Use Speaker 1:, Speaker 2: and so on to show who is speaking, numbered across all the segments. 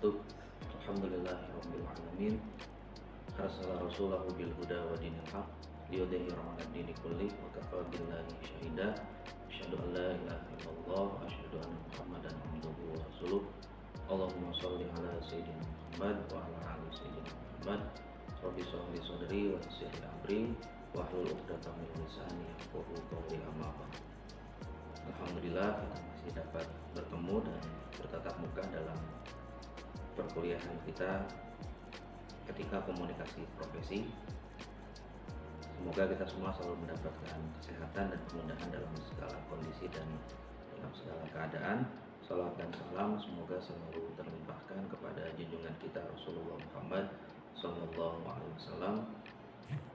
Speaker 1: wabarakatuh. Alhamdulillahirabbil alamin. Arsala rasulahu bil huda wa dinil haq liyudhhirahu 'alad dini kulli wa kafaa billahi syahida. Asyhadu an la ilaha illallah wa asyhadu anna Muhammadan abduhu wa rasuluh. Allahumma shalli ala sayyidina Muhammad wa ala ali sayyidina Muhammad. Rabbi shrah li sadri wa yassir li amri wahlul 'uqdatam min lisani yafqahu qawli. Amma ba'd. Alhamdulillah kita masih dapat bertemu dan bertatap muka dalam perkuliahan kita ketika komunikasi profesi. Semoga kita semua selalu mendapatkan kesehatan dan kemudahan dalam segala kondisi dan dalam segala keadaan. Salawat dan salam semoga selalu terlimpahkan kepada junjungan kita Rasulullah Muhammad SAW,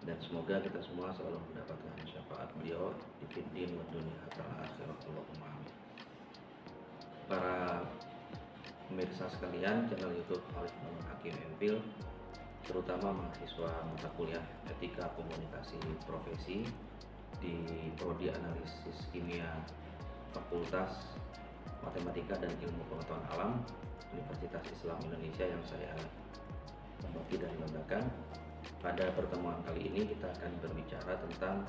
Speaker 1: dan semoga kita semua selalu mendapatkan syafaat beliau di fid din wa dunya hatta akhirat. Allahumma amin. Para pemirsa sekalian channel YouTube Khalif Manur Hakim MPhil, terutama mahasiswa mata kuliah Etika Komunikasi Profesi di Prodi Analisis Kimia Fakultas Matematika dan Ilmu Pengetahuan Alam Universitas Islam Indonesia yang saya tempati dan lembakan. Pada pertemuan kali ini kita akan berbicara tentang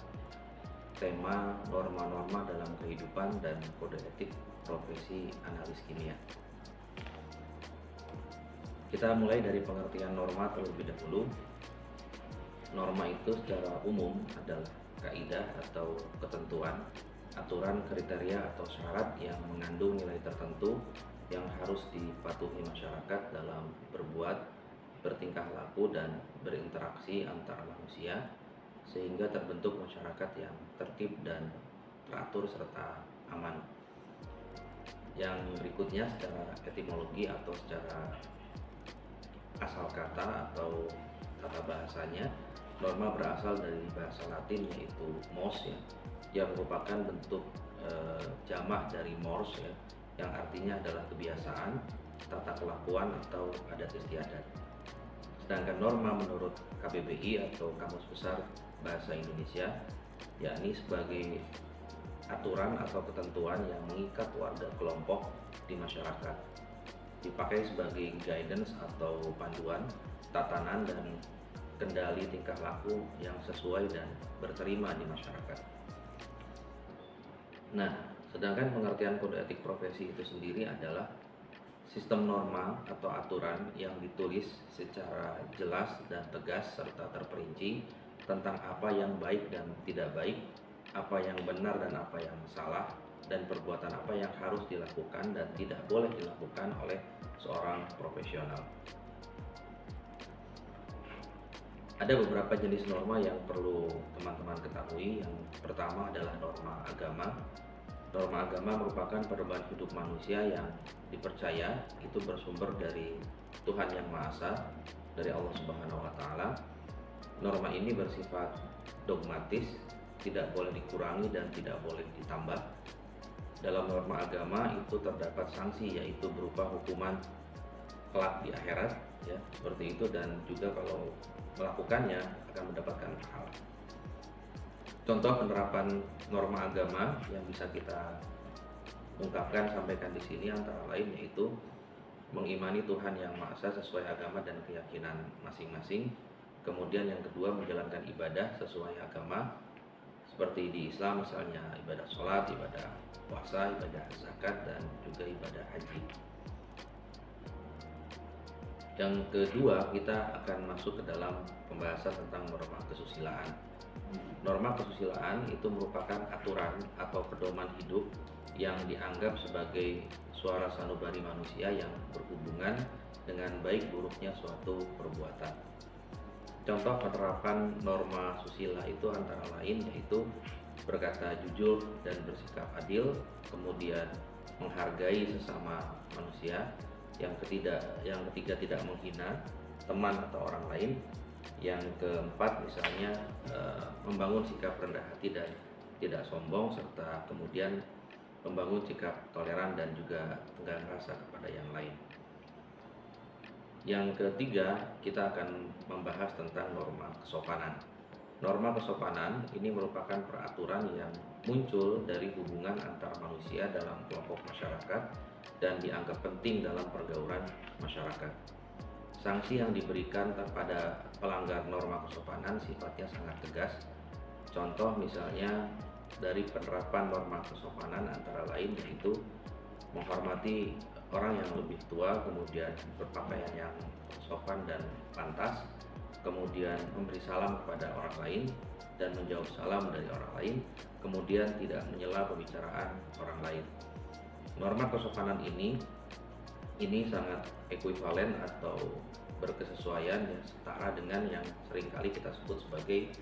Speaker 1: tema norma-norma dalam kehidupan dan kode etik profesi analis kimia. Kita mulai dari pengertian norma terlebih dahulu. Norma itu secara umum adalah kaidah atau ketentuan, aturan, kriteria atau syarat yang mengandung nilai tertentu yang harus dipatuhi masyarakat dalam berbuat, bertingkah laku dan berinteraksi antar manusia, sehingga terbentuk masyarakat yang tertib dan teratur serta aman. Yang berikutnya secara etimologi atau secara asal kata atau tata bahasanya, norma berasal dari bahasa Latin yaitu mos yang merupakan bentuk jamak dari mors yang artinya adalah kebiasaan, tata kelakuan atau adat istiadat. Sedangkan norma menurut KBBI atau Kamus Besar Bahasa Indonesia yakni sebagai aturan atau ketentuan yang mengikat warga kelompok di masyarakat, dipakai sebagai guidance atau panduan, tatanan dan kendali tingkah laku yang sesuai dan berterima di masyarakat. Nah, sedangkan pengertian kode etik profesi itu sendiri adalah sistem norma atau aturan yang ditulis secara jelas dan tegas serta terperinci tentang apa yang baik dan tidak baik, apa yang benar dan apa yang salah, dan perbuatan apa yang harus dilakukan dan tidak boleh dilakukan oleh seorang profesional. Ada beberapa jenis norma yang perlu teman-teman ketahui. Yang pertama adalah norma agama. Norma agama merupakan pedoman hidup manusia yang dipercaya itu bersumber dari Tuhan Yang Maha Esa, dari Allah Subhanahu wa Ta'ala. Norma ini bersifat dogmatis, tidak boleh dikurangi dan tidak boleh ditambah. Dalam norma agama itu terdapat sanksi, yaitu berupa hukuman kelak di akhirat, seperti itu, dan juga kalau melakukannya akan mendapatkan pahala. Contoh penerapan norma agama yang bisa kita ungkapkan sampaikan di sini antara lain yaitu mengimani Tuhan Yang Maha Esa sesuai agama dan keyakinan masing-masing. Kemudian yang kedua, menjalankan ibadah sesuai agama, seperti di Islam misalnya ibadah sholat, ibadah puasa, ibadah zakat, dan juga ibadah haji. Yang kedua, kita akan masuk ke dalam pembahasan tentang norma kesusilaan. Norma kesusilaan itu merupakan aturan atau pedoman hidup yang dianggap sebagai suara sanubari manusia yang berhubungan dengan baik buruknya suatu perbuatan. Contoh penerapan norma susila itu antara lain yaitu berkata jujur dan bersikap adil, kemudian menghargai sesama manusia, yang ketiga tidak menghina teman atau orang lain, yang keempat misalnya membangun sikap rendah hati dan tidak sombong, serta kemudian membangun sikap toleran dan juga tenggang rasa kepada yang lain. Yang ketiga, kita akan membahas tentang norma kesopanan. Norma kesopanan ini merupakan peraturan yang muncul dari hubungan antar manusia dalam kelompok masyarakat dan dianggap penting dalam pergaulan masyarakat. Sanksi yang diberikan kepada pelanggar norma kesopanan sifatnya sangat tegas. Contoh misalnya dari penerapan norma kesopanan antara lain yaitu menghormati orang yang lebih tua, kemudian berpakaian yang sopan dan pantas, kemudian memberi salam kepada orang lain dan menjawab salam dari orang lain, kemudian tidak menyela pembicaraan orang lain. Norma kesopanan ini sangat ekuivalen atau berkesesuaian ya, setara dengan yang seringkali kita sebut sebagai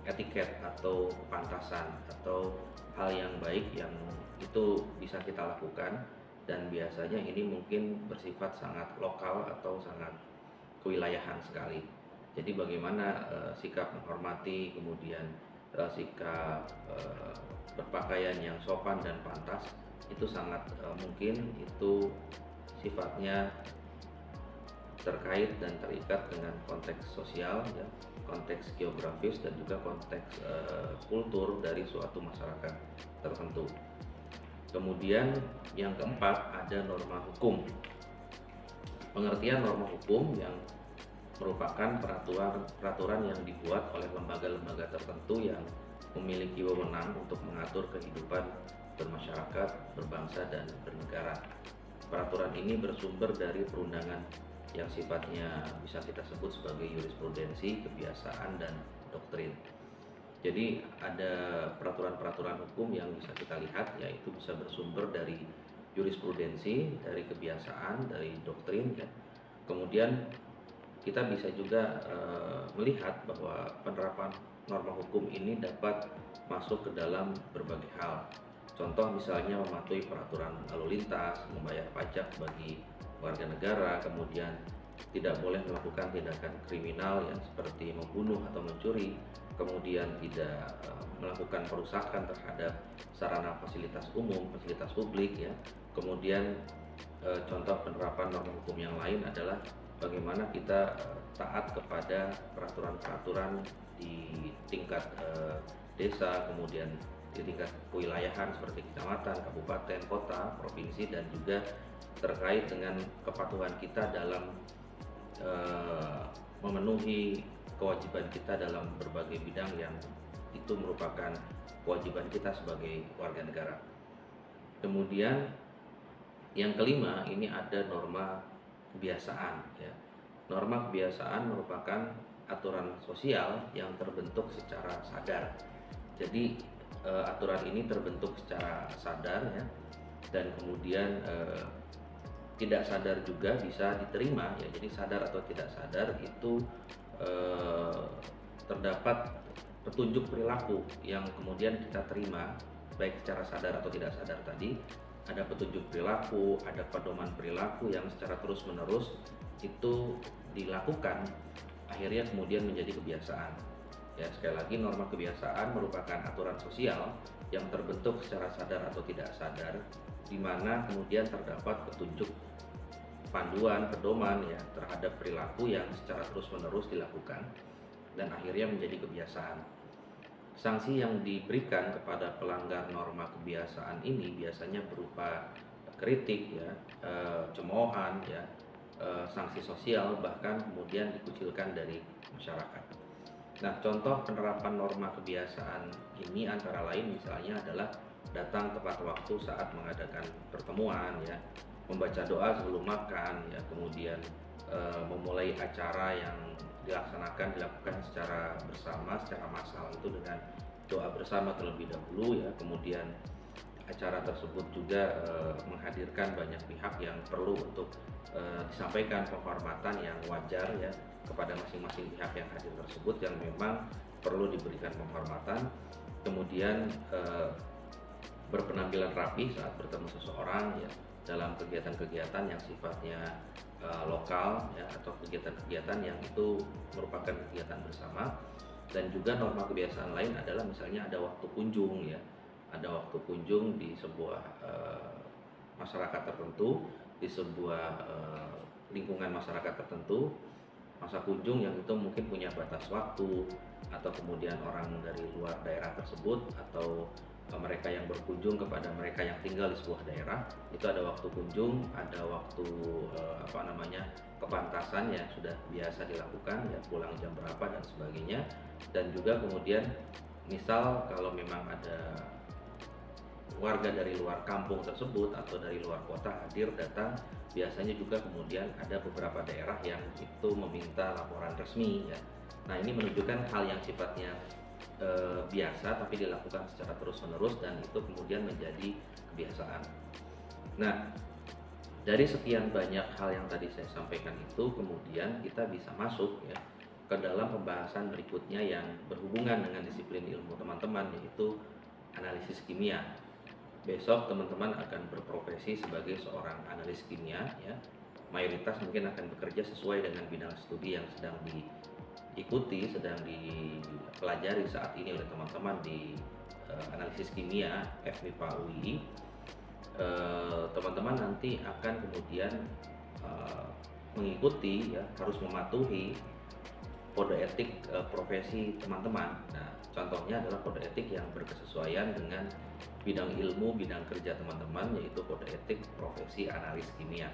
Speaker 1: etiket atau kepantasan atau hal yang baik yang itu bisa kita lakukan, dan biasanya ini mungkin bersifat sangat lokal atau sangat kewilayahan sekali. Jadi bagaimana sikap menghormati, kemudian sikap berpakaian yang sopan dan pantas itu sangat mungkin itu sifatnya terkait dan terikat dengan konteks sosial ya, konteks geografis dan juga konteks kultur dari suatu masyarakat tertentu. Kemudian yang keempat ada norma hukum. Pengertian norma hukum yang merupakan peraturan yang dibuat oleh lembaga-lembaga tertentu yang memiliki wewenang untuk mengatur kehidupan bermasyarakat, berbangsa, dan bernegara. Peraturan ini bersumber dari perundangan yang sifatnya bisa kita sebut sebagai jurisprudensi, kebiasaan, dan doktrin. Jadi ada peraturan-peraturan hukum yang bisa kita lihat, yaitu bisa bersumber dari jurisprudensi, dari kebiasaan, dari doktrin ya. Kemudian kita bisa juga melihat bahwa penerapan norma hukum ini dapat masuk ke dalam berbagai hal. Contoh misalnya mematuhi peraturan lalu lintas, membayar pajak bagi warga negara, kemudian tidak boleh melakukan tindakan kriminal yang seperti membunuh atau mencuri, kemudian tidak melakukan perusakan terhadap sarana fasilitas umum, fasilitas publik ya. Kemudian contoh penerapan norma hukum yang lain adalah bagaimana kita taat kepada peraturan-peraturan di tingkat desa, kemudian di tingkat kewilayahan seperti kecamatan, kabupaten, kota, provinsi, dan juga terkait dengan kepatuhan kita dalam memenuhi kewajiban kita dalam berbagai bidang yang itu merupakan kewajiban kita sebagai warga negara. Kemudian yang kelima ini ada norma kebiasaan ya. Norma kebiasaan merupakan aturan sosial yang terbentuk secara sadar. Jadi aturan ini terbentuk secara sadar ya, dan kemudian tidak sadar juga bisa diterima ya. Jadi sadar atau tidak sadar itu terdapat petunjuk perilaku yang kemudian kita terima baik secara sadar atau tidak sadar tadi. Ada petunjuk perilaku, ada pedoman perilaku yang secara terus-menerus itu dilakukan, akhirnya kemudian menjadi kebiasaan. Ya, sekali lagi norma kebiasaan merupakan aturan sosial yang terbentuk secara sadar atau tidak sadar, di mana kemudian terdapat petunjuk panduan, pedoman ya terhadap perilaku yang secara terus-menerus dilakukan dan akhirnya menjadi kebiasaan. Sanksi yang diberikan kepada pelanggar norma kebiasaan ini biasanya berupa kritik ya, cemoohan ya, sanksi sosial, bahkan kemudian dikucilkan dari masyarakat. Nah, contoh penerapan norma kebiasaan ini antara lain misalnya adalah datang tepat waktu saat mengadakan pertemuan ya, membaca doa sebelum makan ya, kemudian memulai acara yang dilakukan secara bersama, secara massal itu dengan doa bersama terlebih dahulu ya. Kemudian acara tersebut juga menghadirkan banyak pihak yang perlu untuk disampaikan penghormatan yang wajar ya kepada masing-masing pihak yang hadir tersebut yang memang perlu diberikan penghormatan. Kemudian berpenampilan rapi saat bertemu seseorang ya, dalam kegiatan-kegiatan yang sifatnya lokal ya, atau kegiatan-kegiatan yang itu merupakan kegiatan bersama. Dan juga norma kebiasaan lain adalah misalnya ada waktu kunjung ya, ada waktu kunjung di sebuah masyarakat tertentu, di sebuah lingkungan masyarakat tertentu, masa kunjung yang itu mungkin punya batas waktu, atau kemudian orang dari luar daerah tersebut, atau mereka yang berkunjung kepada mereka yang tinggal di sebuah daerah, itu ada waktu kunjung, ada waktu kepantasan yang sudah biasa dilakukan, ya pulang jam berapa dan sebagainya. Dan juga kemudian misal kalau memang ada warga dari luar kampung tersebut atau dari luar kota hadir datang, biasanya juga kemudian ada beberapa daerah yang itu meminta laporan resmi, ya. Nah, ini menunjukkan hal yang sifatnya biasa tapi dilakukan secara terus-menerus dan itu kemudian menjadi kebiasaan. Nah, dari sekian banyak hal yang tadi saya sampaikan itu, kemudian kita bisa masuk, ya, ke dalam pembahasan berikutnya yang berhubungan dengan disiplin ilmu teman-teman, yaitu analisis kimia. Besok teman-teman akan berprofesi sebagai seorang analis kimia, ya. Mayoritas mungkin akan bekerja sesuai dengan bidang studi yang sedang diikuti, sedang dipelajari saat ini oleh teman-teman di analisis kimia FMIPA UI. Teman-teman nanti akan kemudian mengikuti, ya, harus mematuhi kode etik profesi teman-teman. Nah, contohnya adalah kode etik yang berkesesuaian dengan bidang ilmu, bidang kerja teman-teman, yaitu kode etik profesi analis kimia.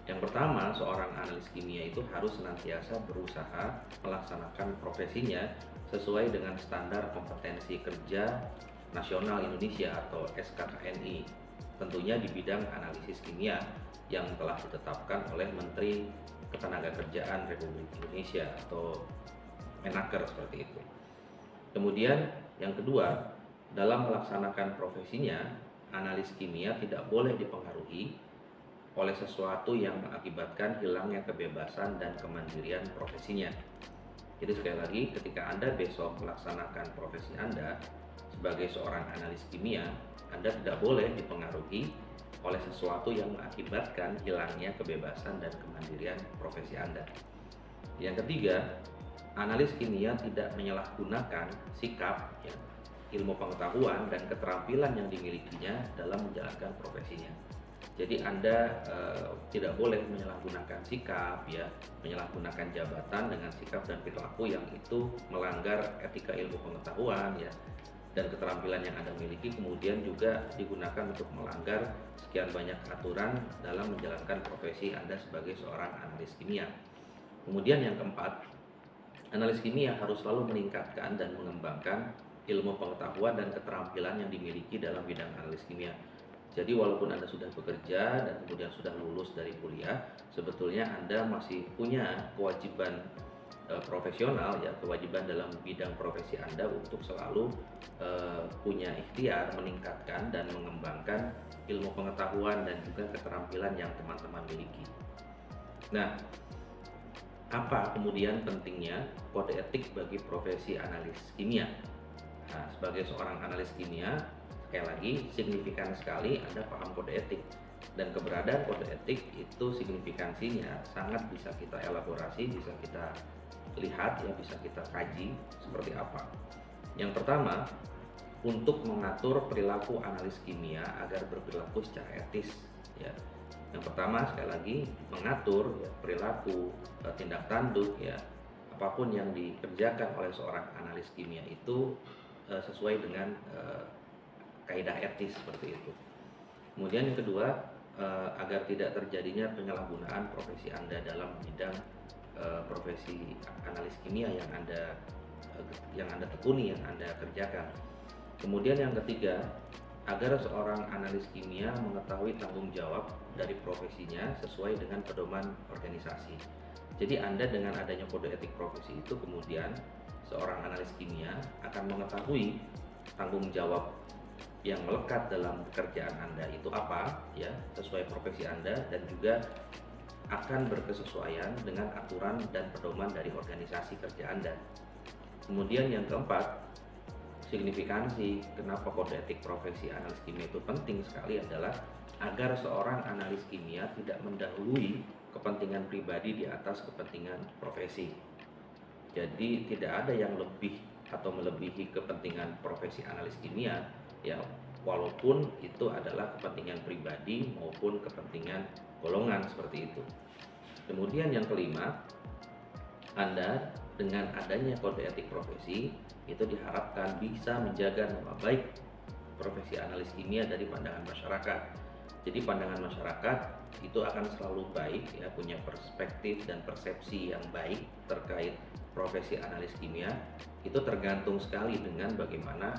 Speaker 1: Yang pertama, seorang analis kimia itu harus senantiasa berusaha melaksanakan profesinya sesuai dengan standar kompetensi kerja nasional Indonesia atau SKKNI, tentunya di bidang analisis kimia yang telah ditetapkan oleh Menteri Ketenagakerjaan Republik Indonesia atau Menaker, seperti itu. Kemudian yang kedua, dalam melaksanakan profesinya, analis kimia tidak boleh dipengaruhi oleh sesuatu yang mengakibatkan hilangnya kebebasan dan kemandirian profesinya. Jadi sekali lagi, ketika Anda besok melaksanakan profesi Anda sebagai seorang analis kimia, Anda tidak boleh dipengaruhi oleh sesuatu yang mengakibatkan hilangnya kebebasan dan kemandirian profesi Anda. Yang ketiga, analis kimia tidak menyalahgunakan sikap, ya, ilmu pengetahuan dan keterampilan yang dimilikinya dalam menjalankan profesinya. Jadi Anda tidak boleh menyalahgunakan sikap, ya, menyalahgunakan jabatan dengan sikap dan perilaku yang itu melanggar etika ilmu pengetahuan, ya, dan keterampilan yang Anda miliki kemudian juga digunakan untuk melanggar sekian banyak aturan dalam menjalankan profesi Anda sebagai seorang analis kimia. Kemudian yang keempat, analis kimia harus selalu meningkatkan dan mengembangkan ilmu pengetahuan dan keterampilan yang dimiliki dalam bidang analis kimia. Jadi walaupun Anda sudah bekerja dan kemudian sudah lulus dari kuliah, sebetulnya Anda masih punya kewajiban profesional, ya, kewajiban dalam bidang profesi Anda untuk selalu punya ikhtiar meningkatkan dan mengembangkan ilmu pengetahuan dan juga keterampilan yang teman-teman miliki. Nah, apa kemudian pentingnya kode etik bagi profesi analis kimia? Nah, sebagai seorang analis kimia, sekali lagi, signifikan sekali Anda paham kode etik, dan keberadaan kode etik itu signifikansinya sangat bisa kita elaborasi, bisa kita lihat, ya, bisa kita kaji seperti apa. Yang pertama, untuk mengatur perilaku analis kimia agar berperilaku secara etis, ya. Yang pertama, sekali lagi, mengatur, ya, perilaku, tindak tanduk, ya, apapun yang dikerjakan oleh seorang analis kimia itu sesuai dengan kaidah etis, seperti itu. Kemudian yang kedua, agar tidak terjadinya penyalahgunaan profesi Anda dalam bidang profesi analis kimia yang Anda tekuni, yang Anda kerjakan. Kemudian yang ketiga, agar seorang analis kimia mengetahui tanggung jawab dari profesinya sesuai dengan pedoman organisasi. Jadi Anda dengan adanya kode etik profesi itu, kemudian seorang analis kimia akan mengetahui tanggung jawab yang melekat dalam pekerjaan Anda itu apa, ya, sesuai profesi Anda, dan juga akan berkesesuaian dengan aturan dan pedoman dari organisasi kerja Anda. Kemudian yang keempat, signifikansi kenapa kode etik profesi analis kimia itu penting sekali adalah agar seorang analis kimia tidak mendahului kepentingan pribadi di atas kepentingan profesi. Jadi tidak ada yang lebih atau melebihi kepentingan profesi analis kimia, ya, walaupun itu adalah kepentingan pribadi maupun kepentingan golongan, seperti itu. Kemudian yang kelima, Anda dengan adanya kode etik profesi itu diharapkan bisa menjaga nama baik profesi analis kimia dari pandangan masyarakat. Jadi pandangan masyarakat itu akan selalu baik ya, punya perspektif dan persepsi yang baik terkait profesi analis kimia. Itu tergantung sekali dengan bagaimana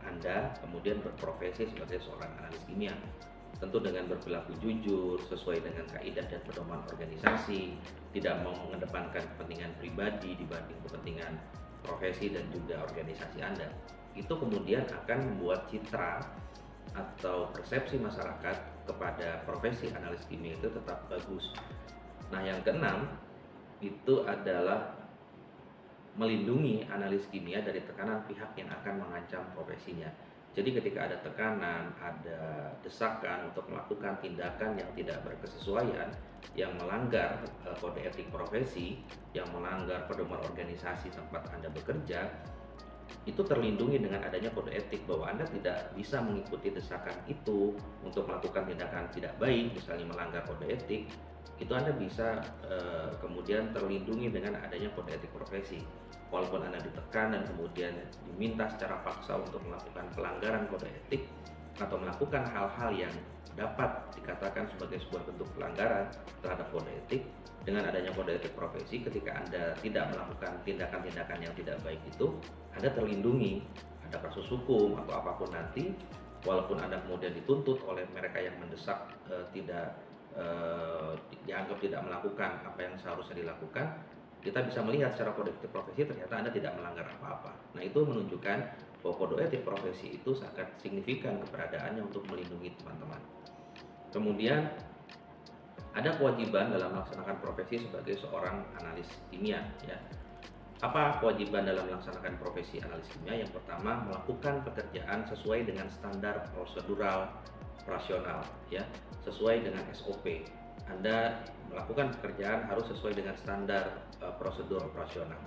Speaker 1: Anda kemudian berprofesi sebagai seorang analis kimia. Tentu dengan berperilaku jujur, sesuai dengan kaidah dan pedoman organisasi, tidak mau mengedepankan kepentingan pribadi dibanding kepentingan profesi dan juga organisasi Anda. Itu kemudian akan membuat citra atau persepsi masyarakat kepada profesi analis kimia itu tetap bagus. Nah, yang keenam itu adalah melindungi analis kimia dari tekanan pihak yang akan mengancam profesinya. Jadi ketika ada tekanan, ada desakan untuk melakukan tindakan yang tidak berkesesuaian, yang melanggar kode etik profesi, yang melanggar pedoman organisasi tempat Anda bekerja, itu terlindungi dengan adanya kode etik bahwa Anda tidak bisa mengikuti desakan itu untuk melakukan tindakan tidak baik, misalnya melanggar kode etik. Itu Anda bisa kemudian terlindungi dengan adanya kode etik profesi. Walaupun Anda ditekan dan kemudian diminta secara paksa untuk melakukan pelanggaran kode etik atau melakukan hal-hal yang dapat dikatakan sebagai sebuah bentuk pelanggaran terhadap kode etik, dengan adanya kode etik profesi, ketika Anda tidak melakukan tindakan-tindakan yang tidak baik itu, Anda terlindungi. Ada kasus hukum atau apapun nanti, walaupun Anda kemudian dituntut oleh mereka yang mendesak dianggap tidak melakukan apa yang seharusnya dilakukan, kita bisa melihat secara kode etik profesi ternyata Anda tidak melanggar apa-apa. Nah, itu menunjukkan bahwa kode etik profesi itu sangat signifikan keberadaannya untuk melindungi teman-teman. Kemudian ada kewajiban dalam melaksanakan profesi sebagai seorang analis kimia ya. Apa kewajiban dalam melaksanakan profesi analis kimia? Yang pertama, melakukan pekerjaan sesuai dengan standar prosedural operasional ya, sesuai dengan SOP. Anda melakukan pekerjaan harus sesuai dengan standar prosedur operasional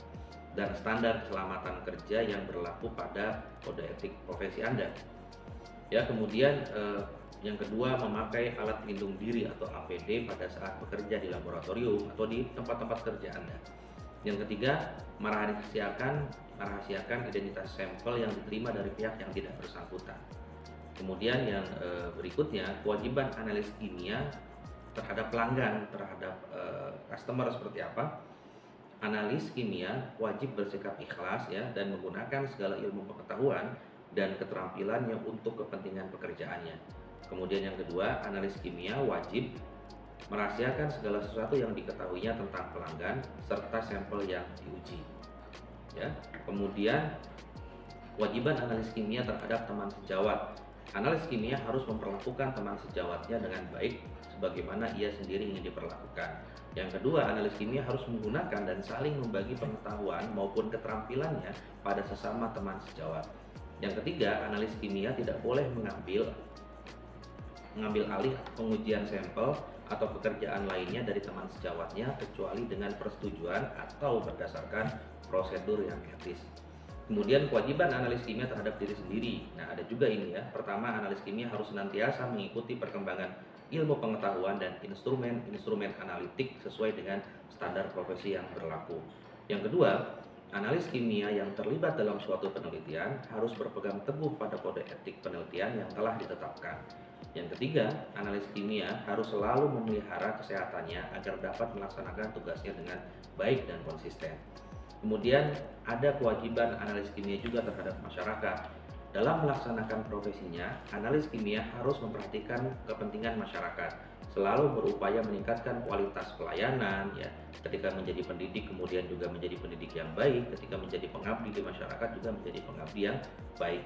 Speaker 1: dan standar keselamatan kerja yang berlaku pada kode etik profesi Anda. Ya, kemudian yang kedua, memakai alat pelindung diri atau APD pada saat bekerja di laboratorium atau di tempat-tempat kerja Anda. Yang ketiga, merahasiakan identitas sampel yang diterima dari pihak yang tidak bersangkutan. Kemudian yang berikutnya, kewajiban analis kimia terhadap pelanggan, terhadap customer seperti apa. Analis kimia wajib bersikap ikhlas ya, dan menggunakan segala ilmu pengetahuan dan keterampilannya untuk kepentingan pekerjaannya. Kemudian yang kedua, analis kimia wajib merahasiakan segala sesuatu yang diketahuinya tentang pelanggan serta sampel yang diuji. Ya. Kemudian kewajiban analis kimia terhadap teman sejawat. Analis kimia harus memperlakukan teman sejawatnya dengan baik sebagaimana ia sendiri ingin diperlakukan. Yang kedua, analis kimia harus menggunakan dan saling membagi pengetahuan maupun keterampilannya pada sesama teman sejawat. Yang ketiga, analis kimia tidak boleh mengambil alih pengujian sampel atau pekerjaan lainnya dari teman sejawatnya kecuali dengan persetujuan atau berdasarkan prosedur yang etis. Kemudian kewajiban analis kimia terhadap diri sendiri. Nah, ada juga ini ya. Pertama, analis kimia harus senantiasa mengikuti perkembangan ilmu pengetahuan dan instrumen analitik sesuai dengan standar profesi yang berlaku. Yang kedua, analis kimia yang terlibat dalam suatu penelitian harus berpegang teguh pada kode etik penelitian yang telah ditetapkan. Yang ketiga, analis kimia harus selalu memelihara kesehatannya agar dapat melaksanakan tugasnya dengan baik dan konsisten. Kemudian ada kewajiban analis kimia juga terhadap masyarakat. Dalam melaksanakan profesinya, analis kimia harus memperhatikan kepentingan masyarakat, selalu berupaya meningkatkan kualitas pelayanan ya. Ketika menjadi pendidik kemudian juga menjadi pendidik yang baik, ketika menjadi pengabdi di masyarakat juga menjadi pengabdi yang baik.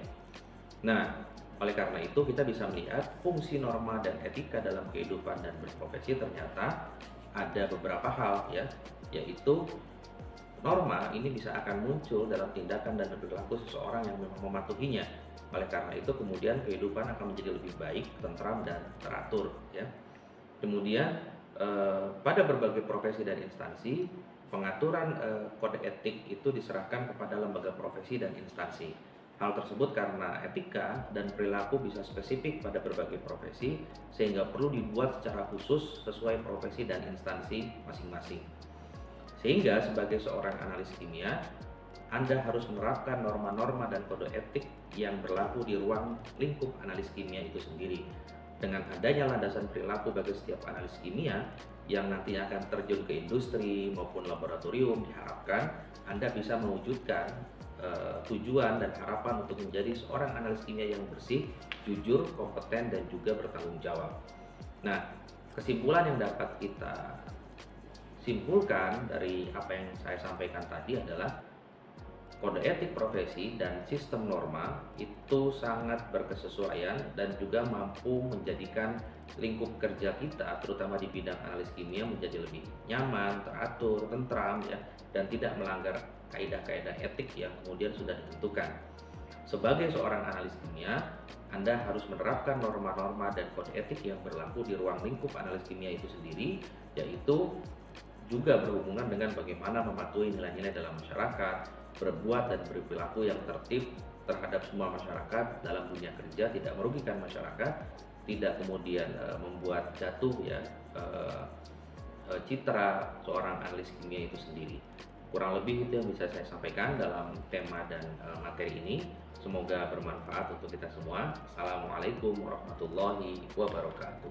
Speaker 1: Nah, oleh karena itu kita bisa melihat fungsi norma dan etika dalam kehidupan dan berprofesi ternyata ada beberapa hal ya, yaitu norma ini bisa akan muncul dalam tindakan dan perilaku seseorang yang memang mematuhinya. Oleh karena itu kemudian kehidupan akan menjadi lebih baik, tentram dan teratur ya. Kemudian pada berbagai profesi dan instansi, pengaturan kode etik itu diserahkan kepada lembaga profesi dan instansi. Hal tersebut karena etika dan perilaku bisa spesifik pada berbagai profesi sehingga perlu dibuat secara khusus sesuai profesi dan instansi masing-masing. Sehingga sebagai seorang analis kimia, Anda harus menerapkan norma-norma dan kode etik yang berlaku di ruang lingkup analis kimia itu sendiri. Dengan adanya landasan perilaku bagi setiap analis kimia yang nanti akan terjun ke industri maupun laboratorium, diharapkan Anda bisa mewujudkan tujuan dan harapan untuk menjadi seorang analis kimia yang bersih, jujur, kompeten, dan juga bertanggung jawab. Nah, kesimpulan yang dapat kita simpulkan dari apa yang saya sampaikan tadi adalah kode etik profesi dan sistem norma itu sangat berkesesuaian dan juga mampu menjadikan lingkup kerja kita, terutama di bidang analis kimia, menjadi lebih nyaman, teratur, tentram, ya, dan tidak melanggar kaidah-kaidah etik yang kemudian sudah ditentukan. Sebagai seorang analis kimia, Anda harus menerapkan norma-norma dan kode etik yang berlaku di ruang lingkup analis kimia itu sendiri, yaitu juga berhubungan dengan bagaimana mematuhi nilai-nilai dalam masyarakat, berbuat dan berperilaku yang tertib terhadap semua masyarakat dalam dunia kerja, tidak merugikan masyarakat, tidak kemudian membuat jatuh ya citra seorang analis kimia itu sendiri. Kurang lebih itu yang bisa saya sampaikan dalam tema dan materi ini. Semoga bermanfaat untuk kita semua. Assalamualaikum warahmatullahi wabarakatuh.